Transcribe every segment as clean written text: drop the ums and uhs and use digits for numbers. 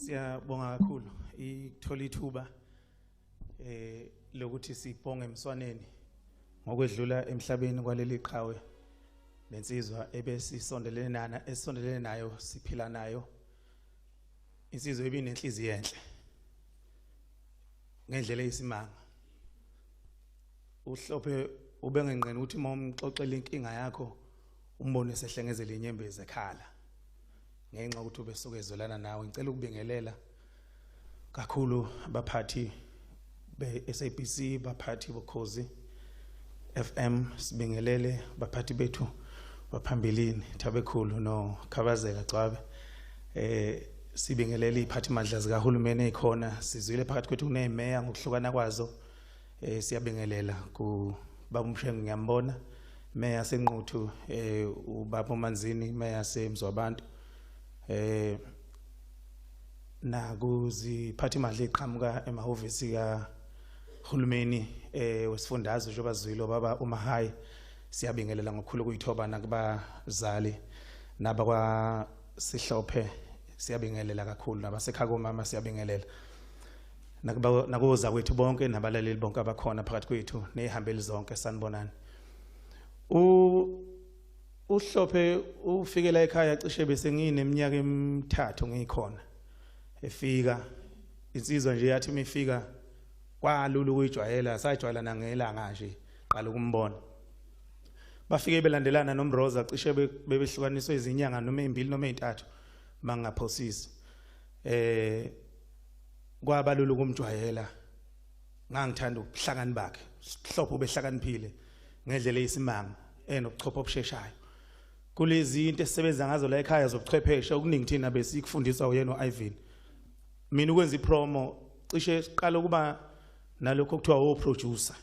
Siyabonga kakhulu ithola ithuba lokuthi sibonge emswaneni ngokwedlula emhlabeni kwaleli qhawe lensizwa esondelene nayo siphila nayo insizwe ebinenhliziyo enhle ngendlela eyisimanga uhlophe ubengenqeni ukuthi momxoxela inkinga yakho umbone sehlengezela inyembezi ekhala ngenxa ukuthi ubesuke ezolana nawe ngicela ukubingelela kakhulu abaphathi be-SABC baphathi bokhozi FM sibingelele baphathi bethu baphambilini Thabekhulu no Khabazela Gcwabe sibingelele iphathi mandla zikahulumeni ekhona sizwile phakathi kwethu kunemeya ngokuhlukana kwazo siyabingelela ku baba Mshengu ngiyambona meya senquthu ubaba Manzini meya semzwabantu na kuziphathi mandla eqhamuka emahhovisi ka hulumeni wesifundazwe njengoba zwilo baba uMahayi siyabingelela ngokukhulu kuyithoba nakubazali naba kwa Sihlophe siyabingelela kakhulu nabasekhaya mama siyabingelela nakuza kwethu bonke nabalaleli bonke abakhona phakathi kwethu nehambeli zonke sanibonani uhlophe ufikela ekhaya cishe bese ngineminyaka emithathu ngikhona efika insizwa nje yathi mifika kwalulu kuyijwayela sajwayela nangelanga nje qala ukumbona bafike belandelana nomroza cishe bebehlukaniswe izinyanga noma ezimbili noma ezintathu mangaphosisi kwabalulu kumjwayela ngangithanda ubuhlakani bakhe Sihlophe ubehlakaniphile ngendlela eyisimanga enobuchopho obusheshayo kulezi into esisebenza ngazo la ekhaya zobuchwepheshe okuningi thina besikufundiswa uyena uIrvin mina ukwenza ipromo cishe siqala kuba nalokho kuthiwa oproducer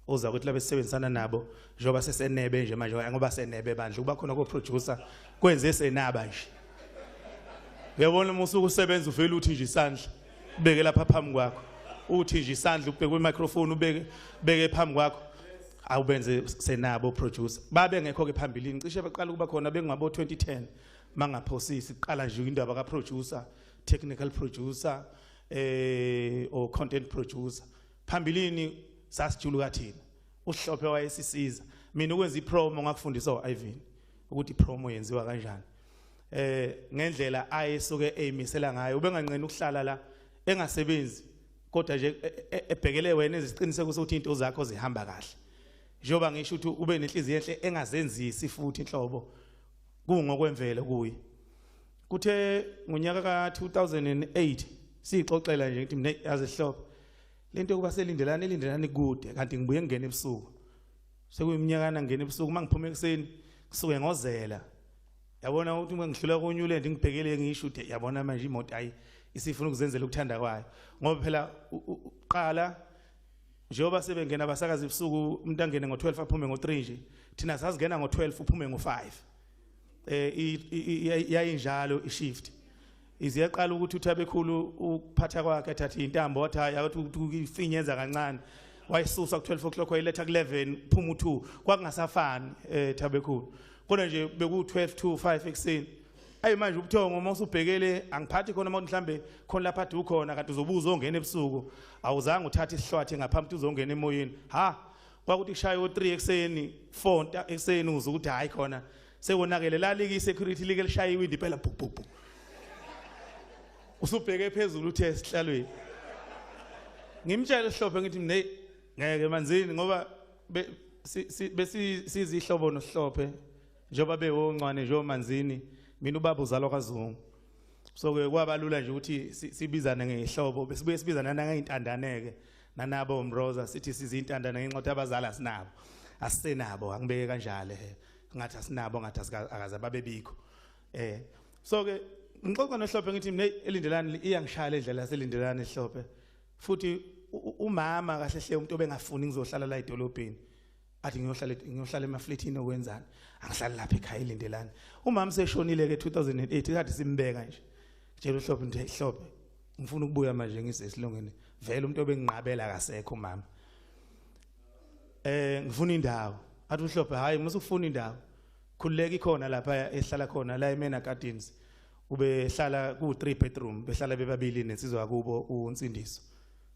oza ukuthi labe sisebenzisana nabo njengoba sesenebe nje manje ngoba senebe bandla kuba khona koproducer kwenze senaba nje uyabona umusuku usebenza uvela uthi nje isandla ubeke lapha phambi kwakho uthi nje isandla ubeke kwi-microphone ubeke phambi kwakho awubenze senabo producer babe ngekho ke phambili cishe baqala kuba khona bekungabo 2010 mangaphosisi iqala nje indaba ka producer technical producer or content producer phambilini sasijuluka thina uhlophe wayesisiza mina ukwenza ipromo ngakufundiswa uIrvin ukuthi ipromo yenziwa kanjani ngendlela ayesuke eyimisela ngayo ubenganqeni ukuhlala la engasebenzi kodwa nje ebhekele wena eziqiniseko ukuthi into zakho zihamba kahle njoba ngisho ukuthi ube nenhliziyo enhle engazenzisi futhi inhlobo kungokwemvelo kuyi kuthe ngonyaka ka 2008 sixoxela nje ukuthi mina yazi Sihlophe lento yokuba selindelana kude kanti ngibuye ngene ebusuku sekuyiminyakana ngene ebusuku mangiphuma ekseni kusuke ngozela yabona ukuthi ngidlula konyule ngibhekele ngisho ukuthi yabona manje imoto ayi isifuna ukuzenzela ukuthanda kwayo ngoba phela uqala njengoba sebengena abasakazi ebusuku umuntu angene ngo12 aphume ngo3 nje thina sasingena ngo12 uphume ngo5 yayinjalo ishift iziyaqala ukuthi uThabekhulu ukuphatha kwakhe ethatha intambo wathi yathi ukufinyenza kancane wayisusa ku12 o'clock wayiletha ku11 phuma u2 kwakungasafani Thabekhulu kodwa nje beku12 to 5 ekseni ayi manje ubuthongo uma usubhekele angiphathi khona manje mhlambe khona lapha ade ukhona kanti uzobuza ongena ebusuku awuzange uthathe isihlwathi ngaphambi uzongena emoyeni ha kwakuthi kushaya o3 ekseni 4 ekseni uze ukuthi hayi khona sekonakele lalike security like lishaya iwindi phela bhubhubhu usubheke phezulu uthe esihlalweni ngimtshela Sihlophe ngithi mina ngeke Manzini ngoba besizihlobo noSihlophe njengoba bewoncwane nje oManzini mina ubaba uzalwa kwaZungu so ke kwabalula nje ukuthi sibizane ngehlobo besibuye sibizana nangaintandaneke nanabo umroza sithi sizintandana ngenxa ukuthi abazali asinabo asisenabo angibeke kanjalo ngathi asinabo ngathi akaze babebikho so ke ngixoxa noSihlophe ngithi mina elindelana iyangishaya indlela yaselindelana eSihlophe futhi umama kahle hle umuntu obengafuni ngizohlala la edolobheni athi ngiyohlala emafletini okwenzana angihlala lapha ekhaya elindelana umama seshonile ke 2008 kade simbeka nje tshela uSihlophe nje Sihlophe ngifuna ukubuya manje ngisesilongeni vele umuntu obenginqabela akasekho umama ngifuna indawo athi uSihlophe hayi musufuna indawo khululeka ikhona lapha ehlala khona la eMena Gardens ubehlala ku 3 bedroom behlala bebabili nensizwa yakubo uNsindiso.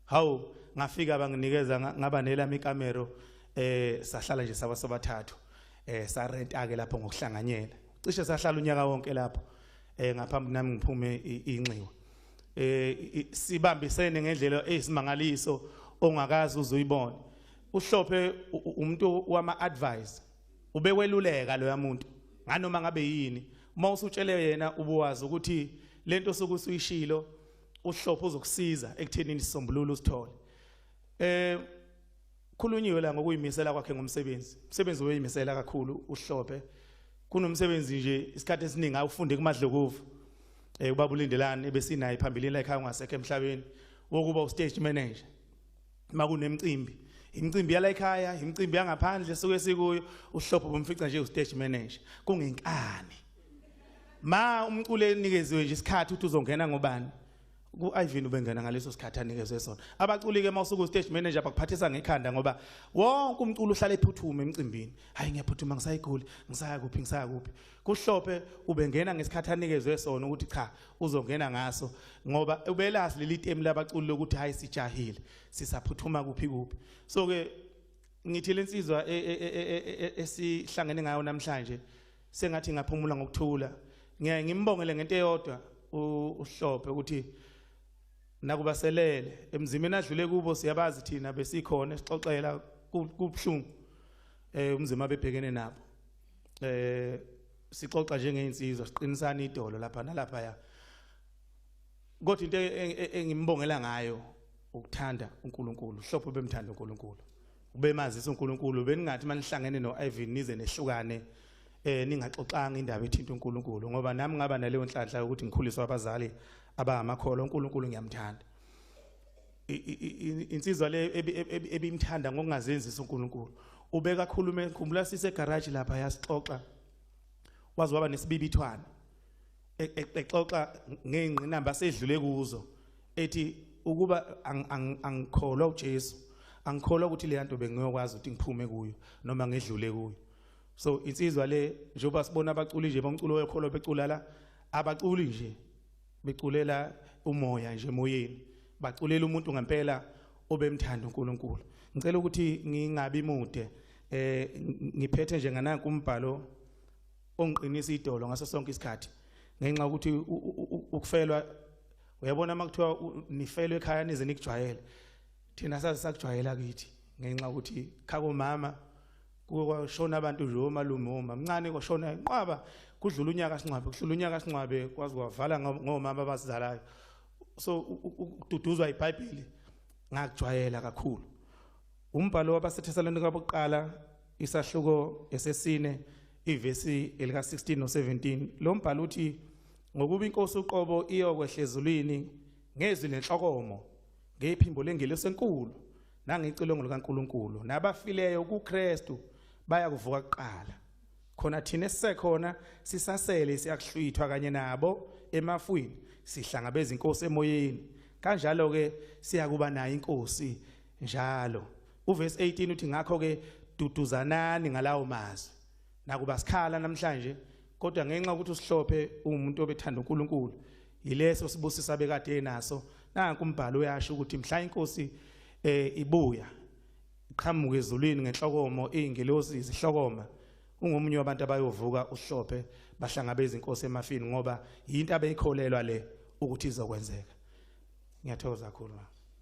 Hawu ngafika banginikeza ngaba nelami ikamero sahlala nje sabathathu sa renta ke lapho ngokuhlanganyela. Cishe sahlala unyaka wonke lapho ngaphambi nami ngiphume inxiwa. Sibambisene ngendlela eyisimangaliso ongakazi uzuyibona. Uhlophe umuntu wama advice ubekweluleka lo yamuntu nganoma ngabe yini uma usutshele yena ubuwazi ukuthi lento sokusuyishilo uhlophe uzokusiza ekuthenini isisombululo usithole. Khulunyiwe la ngokuyimisela kwakhe ngomsebenzi. Umsebenzi weyimisela kakhulu uhlophe. Kunomsebenzi nje isikhathi esiningi awufunde kumadlokovu. Ubaba ulindelani ebesinayo phambili la ekhaya ongasekho emhlabeni wokuba u-stage manager. Makunemicimbi. Imicimbi yala ekhaya, imicimbi yangaphandle suke sikuyo uhlophe bomfica nje u-stage manager. Kungenkani. Ma umculo enikeziwe nje isikhathi uthi uzongena ngobani. Ku-Irvin ubengena ngaleso sikhathi anikezwe sona. Abaculi ke mawusuku stage manager bakuphathisa ngekhanda ngoba wonke umculo uhlala ephuthuma emcimbini. Hayi ngiyaphuthuma ngisayiguli, ngisaya kuphi. Kuhlophe ubengena ngesikhathi anikezwe sona ukuthi cha uzongena ngaso ngoba ubelazi leli temu labaculi lokuthi hayi sijahile, sisaphuthuma kuphi. So ke ngithi lensizwa esihlangene ngayo namhlanje sengathi ngaphumula ngokuthula. Ngimbongele ngento eyodwa uhlophe ukuthi nakubaselele emzimeni adlule kubo siyabazi thina besikhona sixoxela kubhlungu umzima bebhekene nabo sixoxa njengeinsizwa siqinisana idolo lapha nalapha ya kodwa into engimbongela ngayo ukuthanda uNkulunkulu uhlophe bemthanda uNkulunkulu ubemazisa uNkulunkulu beningathi manihlangene noIrvin nize nehlukane ningaxoxanga indaba ethinta uNkulunkulu ngoba nami ngaba naleyo nhlanhla ukuthi ngikhuliswa abazali abangamakholwa uNkulunkulu ngiyamthanda. Insizwa le ebimthanda ngokungazenzisa uNkulunkulu ubeka khulume ngikhumbula sise garage lapha yasixoxa wazi waba nesibibithwana exoxa ngengqinamba sedlule kuzo ethi ukuba angikholwa uJesu angikholwa ukuthi le nto bengiyokwazi ukuthi ngiphume kuyo noma ngedlule kuyo. So insizwa le njengoba sibona abaculi nje bomculo wekholo becula la abaculi nje beculela umoya nje emoyeni baculela umuntu ngempela obemthanda uNkulunkulu. Ngicela ukuthi ngingabi mude ngiphethe nje ngananku umbhalo ongiqinisa idolo ngaso sonke isikhathi ngenxa ukuthi ukufelwa uyabona makuthiwa nifelwe ekhaya nize nikujwayele thina sasakujwayela kithi ngenxa ukuthi khako mama kwashona abantu nje omalume omamncane kwashona inqaba kudlula unyaka singcwabe kwazi kwavala ngomama abasizalayo. So ukududuzwa iBhayibheli ngakujwayela kakhulu. Umbhalo wabaseThesalonika abokuqala isahluko esesine ivesi elika 16 no 17 lo mbhalo uthi ngokuba inkosi uqobo iyokwehle ezulwini ngezwi lenhlokomo ngephimbo lengelosi enkulu nangicilongo likaNkulunkulu nabafileyo kuKristu baya kuvuka kuqala khona thina esisekhona sisasele siyakuhlwithwa kanye nabo emafwini sihlangabeza inkosi emoyeni kanjalo ke siyakuba nayo inkosi njalo. Uverse 18 uthi ngakho ke duduzanani ngalawo mazwi nakuba sikhala namhlanje kodwa ngenxa ukuthi usihlophe umuntu obethanda uNkulunkulu yileso sibusisa bekade enaso nanku umbhalo uyasho ukuthi mhla inkosi ibuya iqhamuke ezulwini ngenhlokomo eingelosi izihlokoma ungomunye wabantu abayovuka uhlophe bahlangabeza inkosi emafini ngoba yinto abeyikholelwa le ukuthi izokwenzeka. Ngiyathokoza kakhulu.